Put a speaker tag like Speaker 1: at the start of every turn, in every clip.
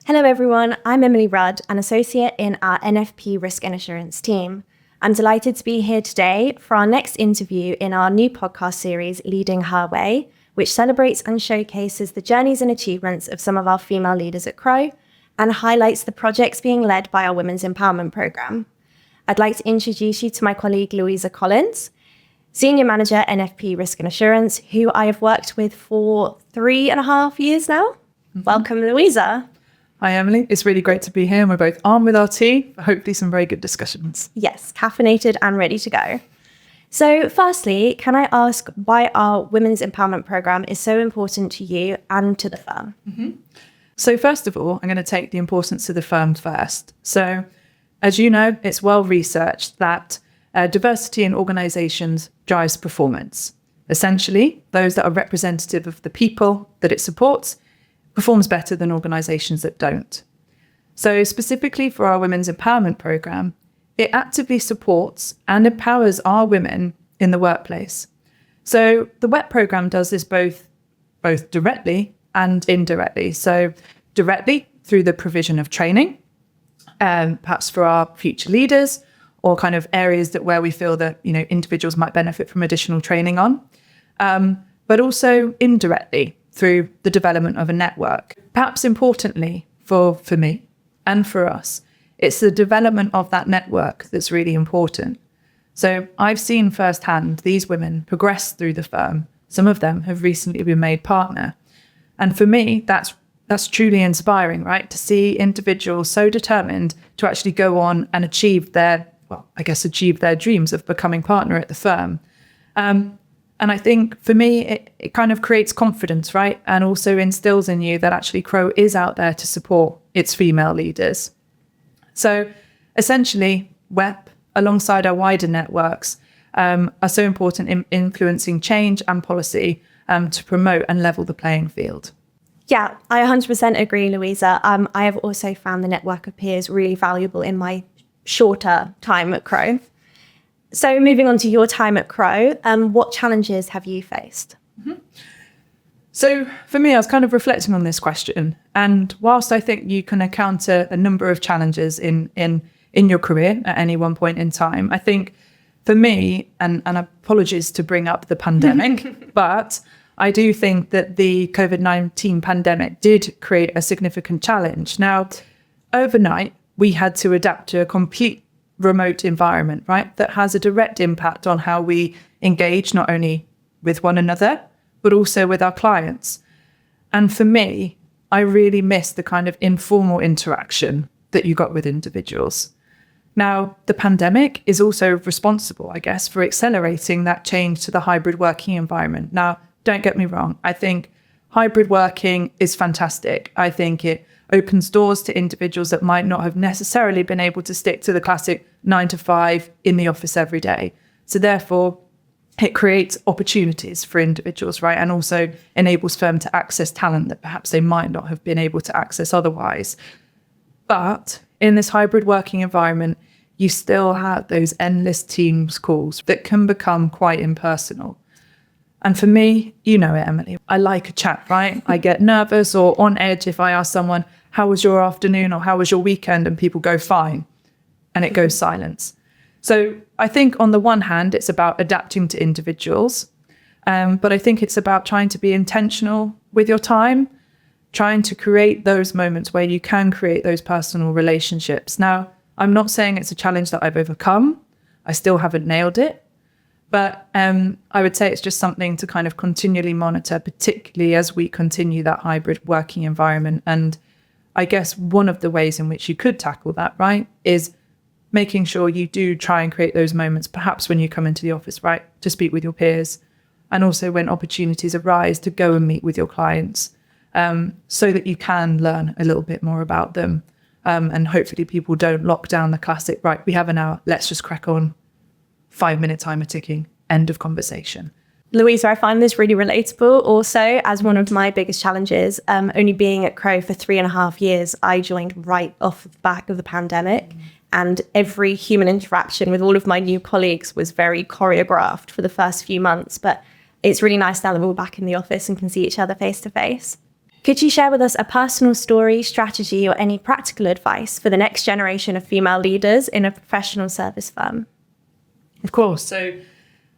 Speaker 1: Hello everyone, I'm Emily Rudd, an associate in our NFP Risk and Assurance team. I'm delighted to be here today for our next interview in our new podcast series, Leading Her Way, which celebrates and showcases the journeys and achievements of some of our female leaders at Crowe and highlights the projects being led by our Women's Empowerment Programme. I'd like to introduce you to my colleague, Louisa Collins, Senior Manager, NFP Risk and Assurance, who I have worked with for 3.5 years now. Welcome, Louisa.
Speaker 2: Hi, Emily. It's really great to be here. And we're both armed with our tea for hopefully some very good discussions.
Speaker 1: Yes, caffeinated and ready to go. So firstly, can I ask why our Women's Empowerment Programme is so important to you and to the firm?
Speaker 2: So first of all, I'm going to take the importance of the firm first. So as you know, it's well researched that diversity in organisations drives performance. Essentially, those that are representative of the people that it supports performs better than organisations that don't. So specifically for our Women's Empowerment Programme, it actively supports and empowers our women in the workplace. So the WEP programme does this both directly and indirectly. So directly through the provision of training, perhaps for our future leaders, or kind of areas where we feel that individuals might benefit from additional training on, but also indirectly through the development of a network. Perhaps importantly for me and for us, it's the development of that network that's really important. So I've seen firsthand these women progress through the firm. Some of them have recently been made partner. And for me, that's truly inspiring, right? To see individuals so determined to actually go on and achieve their dreams of becoming partner at the firm. And I think for me, it kind of creates confidence, right? And also instills in you that actually Crowe is out there to support its female leaders. So essentially, WEP, alongside our wider networks, are so important in influencing change and policy to promote and level the playing field.
Speaker 1: Yeah, I 100% agree, Louisa. I have also found the network of peers really valuable in my shorter time at Crowe. So moving on to your time at Crowe, what challenges have you faced?
Speaker 2: So for me, I was kind of reflecting on this question. And whilst I think you can encounter a number of challenges in your career at any one point in time, I think for me, and apologies to bring up the pandemic, but I do think that the COVID-19 pandemic did create a significant challenge. Now, overnight, we had to adapt to a complete remote environment, right? That has a direct impact on how we engage, not only with one another, but also with our clients. And for me, I really miss the kind of informal interaction that you got with individuals. Now, the pandemic is also responsible, I guess, for accelerating that change to the hybrid working environment. Now, don't get me wrong. I think hybrid working is fantastic. I think it opens doors to individuals that might not have necessarily been able to stick to the classic 9 to 5 in the office every day. So therefore, it creates opportunities for individuals, right? And also enables firms to access talent that perhaps they might not have been able to access otherwise. But in this hybrid working environment, you still have those endless Teams calls that can become quite impersonal. And for me, you know it, Emily, I like a chat, right? I get nervous or on edge if I ask someone, how was your afternoon or how was your weekend? And people go, fine. And it goes silence. So I think on the one hand, it's about adapting to individuals. But I think it's about trying to be intentional with your time, trying to create those moments where you can create those personal relationships. Now, I'm not saying it's a challenge that I've overcome. I still haven't nailed it. But I would say it's just something to kind of continually monitor, particularly as we continue that hybrid working environment. And I guess one of the ways in which you could tackle that, right, is making sure you do try and create those moments, perhaps when you come into the office, right, to speak with your peers, and also when opportunities arise to go and meet with your clients, so that you can learn a little bit more about them. And hopefully people don't lock down the classic, right, we have an hour, let's just crack on. 5-minute timer ticking, end of conversation.
Speaker 1: Louisa, I find this really relatable also as one of my biggest challenges. Only being at Crowe for 3.5 years, I joined right off the back of the pandemic. And every human interaction with all of my new colleagues was very choreographed for the first few months. But it's really nice now that we're back in the office and can see each other face to face. Could you share with us a personal story, strategy, or any practical advice for the next generation of female leaders in a professional service firm?
Speaker 2: Of course. So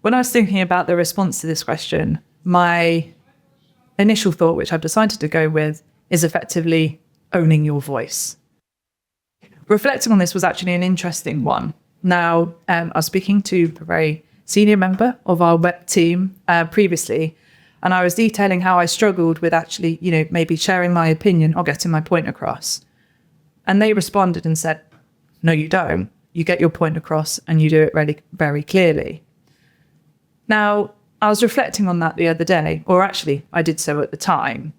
Speaker 2: when I was thinking about the response to this question, my initial thought, which I've decided to go with, is effectively owning your voice. Reflecting on this was actually an interesting one. Now, I was speaking to a very senior member of our web team previously, and I was detailing how I struggled with actually, maybe sharing my opinion or getting my point across. And they responded and said, no, you don't. You get your point across and you do it really very clearly. Now, I was reflecting on that the other day, or actually I did so at the time.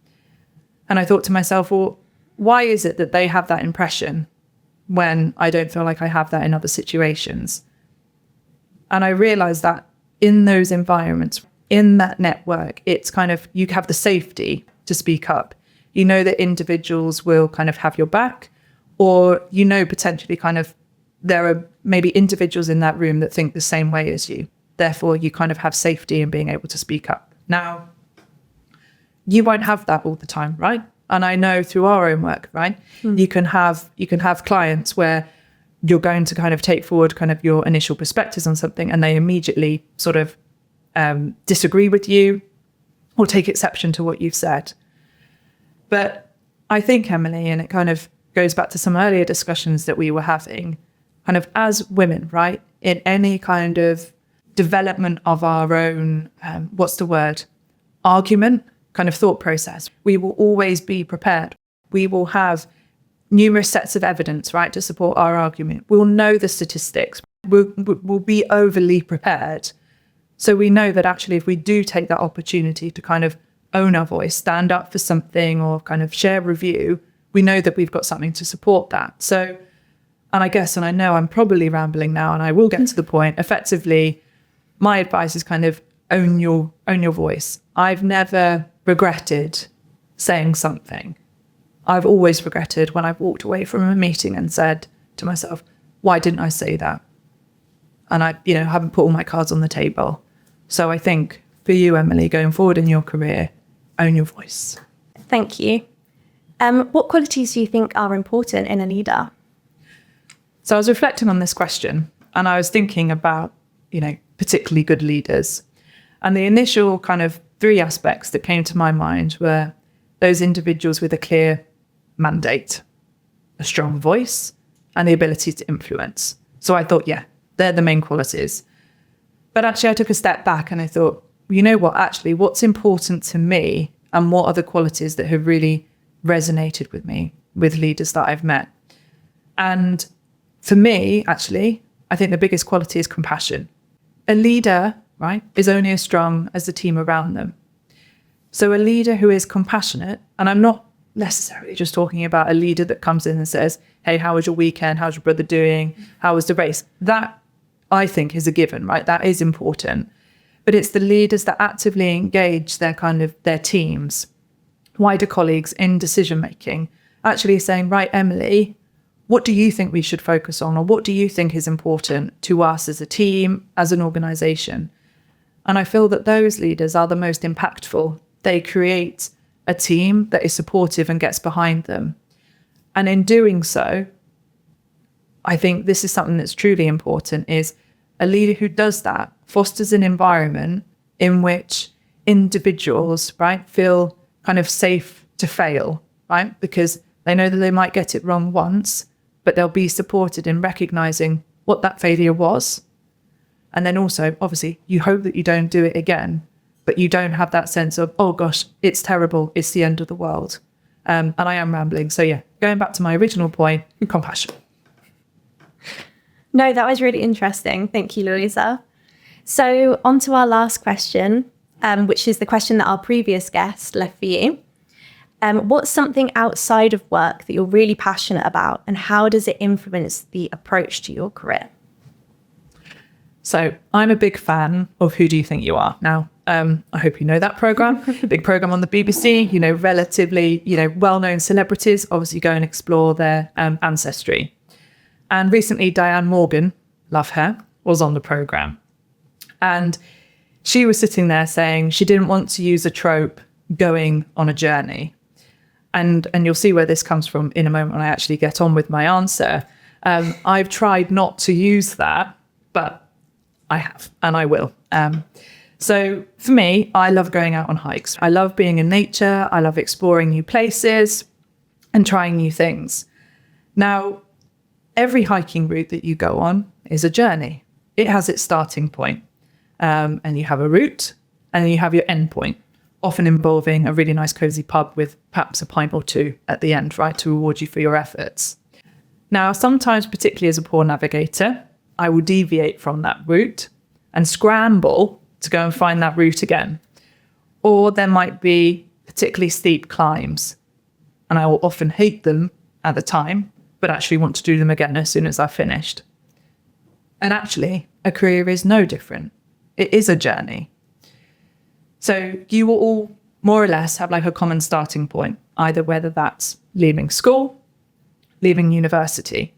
Speaker 2: And I thought to myself, well, why is it that they have that impression when I don't feel like I have that in other situations? And I realized that in those environments, in that network, it's kind of, you have the safety to speak up. You know that individuals will kind of have your back, or, potentially kind of, there are maybe individuals in that room that think the same way as you. Therefore, you kind of have safety in being able to speak up. Now, you won't have that all the time, right? And I know through our own work, right? You can have clients where you're going to kind of take forward kind of your initial perspectives on something, and they immediately sort of disagree with you or take exception to what you've said. But I think, Emily, and it kind of goes back to some earlier discussions that we were having, kind of as women, right, in any kind of development of our own, argument, kind of thought process, we will always be prepared. We will have numerous sets of evidence, right, to support our argument. We'll know the statistics. We'll be overly prepared. So we know that actually if we do take that opportunity to kind of own our voice, stand up for something, or kind of share review, we know that we've got something to support that. So, and I know I'm probably rambling now, and I will get to the point. Effectively, my advice is kind of own your voice. I've never regretted saying something. I've always regretted when I've walked away from a meeting and said to myself, why didn't I say that? And I, haven't put all my cards on the table. So I think for you, Emily, going forward in your career, own your voice.
Speaker 1: Thank you. What qualities do you think are important in a leader?
Speaker 2: So I was reflecting on this question, and I was thinking about, particularly good leaders. And the initial kind of 3 aspects that came to my mind were those individuals with a clear mandate, a strong voice, and the ability to influence. So I thought, yeah, they're the main qualities. But actually, I took a step back and I thought, you know what, actually, what's important to me and what are the qualities that have really resonated with me, with leaders that I've met? And for me, actually, I think the biggest quality is compassion. A leader, right, is only as strong as the team around them. So a leader who is compassionate, and I'm not necessarily just talking about a leader that comes in and says, hey, how was your weekend? How's your brother doing? How was the race? That, I think, is a given, right? That is important. But it's the leaders that actively engage their teams, wider colleagues in decision-making, actually saying, right, Emily, what do you think we should focus on? Or what do you think is important to us as a team, as an organization? And I feel that those leaders are the most impactful. They create a team that is supportive and gets behind them. And in doing so, I think this is something that's truly important, is a leader who does that fosters an environment in which individuals, right, feel kind of safe to fail, right? Because they know that they might get it wrong once, but they'll be supported in recognizing what that failure was. And then also, obviously, you hope that you don't do it again, but you don't have that sense of, oh gosh, it's terrible, it's the end of the world. And I am rambling. So yeah, going back to my original point, compassion.
Speaker 1: No, that was really interesting. Thank you, Louisa. So on to our last question, which is the question that our previous guest left for you. What's something outside of work that you're really passionate about, and how does it influence the approach to your career?
Speaker 2: So I'm a big fan of Who Do You Think You Are? Now, I hope you know that programme. Big programme on the BBC, relatively, well-known celebrities obviously go and explore their ancestry. And recently, Diane Morgan, love her, was on the programme. And she was sitting there saying she didn't want to use a trope going on a journey. and you'll see where this comes from in a moment when I actually get on with my answer. I've tried not to use that, but I have, and I will. So for me, I love going out on hikes. I love being in nature. I love exploring new places and trying new things. Now, every hiking route that you go on is a journey. It has its starting point, and you have a route, and then you have your end point, often involving a really nice cozy pub with perhaps a pint or two at the end, right, to reward you for your efforts. Now, sometimes, particularly as a poor navigator, I will deviate from that route and scramble to go and find that route again. Or there might be particularly steep climbs, and I will often hate them at the time, but actually want to do them again as soon as I've finished. And actually, a career is no different. It is a journey. So you will all more or less have like a common starting point, either whether that's leaving school, leaving university,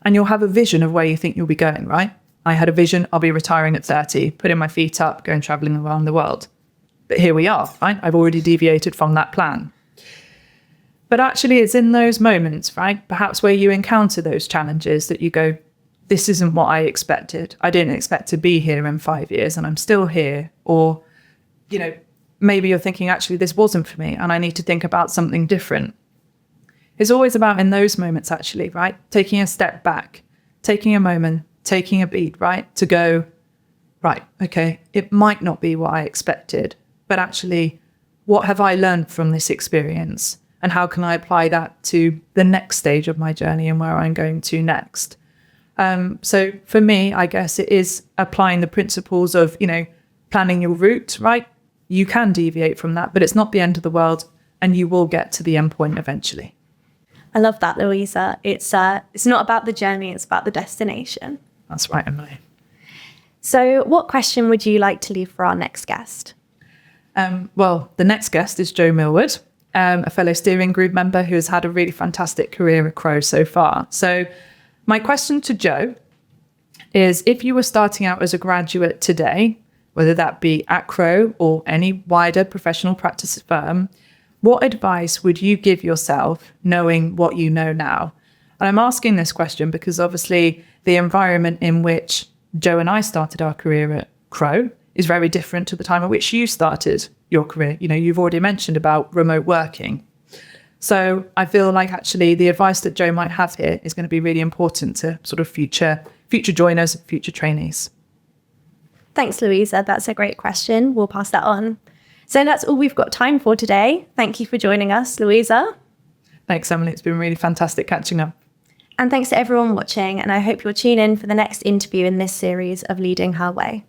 Speaker 2: and you'll have a vision of where you think you'll be going, right? I had a vision, I'll be retiring at 30, putting my feet up, going traveling around the world. But here we are, right? I've already deviated from that plan. But actually, it's in those moments, right? Perhaps where you encounter those challenges that you go, this isn't what I expected. I didn't expect to be here in 5 years and I'm still here. Or, you know, maybe you're thinking, actually, this wasn't for me and I need to think about something different. It's always about in those moments, actually, right? Taking a step back, taking a moment, taking a beat, right? To go, right, okay, it might not be what I expected, but actually, what have I learned from this experience? And how can I apply that to the next stage of my journey and where I'm going to next? So for me, I guess it is applying the principles of, you know, planning your route, right? You can deviate from that, but it's not the end of the world and you will get to the end point eventually.
Speaker 1: I love that, Louisa. It's not about the journey, it's about the destination.
Speaker 2: That's right, Emily.
Speaker 1: So what question would you like to leave for our next guest?
Speaker 2: Well, the next guest is Jo Millward, a fellow steering group member who has had a really fantastic career at Crowe so far. So my question to Jo is, if you were starting out as a graduate today, whether that be at Crowe or any wider professional practice firm, what advice would you give yourself knowing what you know now? And I'm asking this question because obviously the environment in which Jo and I started our career at Crowe is very different to the time at which you started your career. You know, you've already mentioned about remote working. So I feel like actually the advice that Jo might have here is going to be really important to sort of future joiners, future trainees.
Speaker 1: Thanks, Louisa. That's a great question. We'll pass that on. So that's all we've got time for today. Thank you for joining us, Louisa.
Speaker 2: Thanks, Emily. It's been really fantastic catching up.
Speaker 1: And thanks to everyone watching. And I hope you'll tune in for the next interview in this series of Leading Her Way.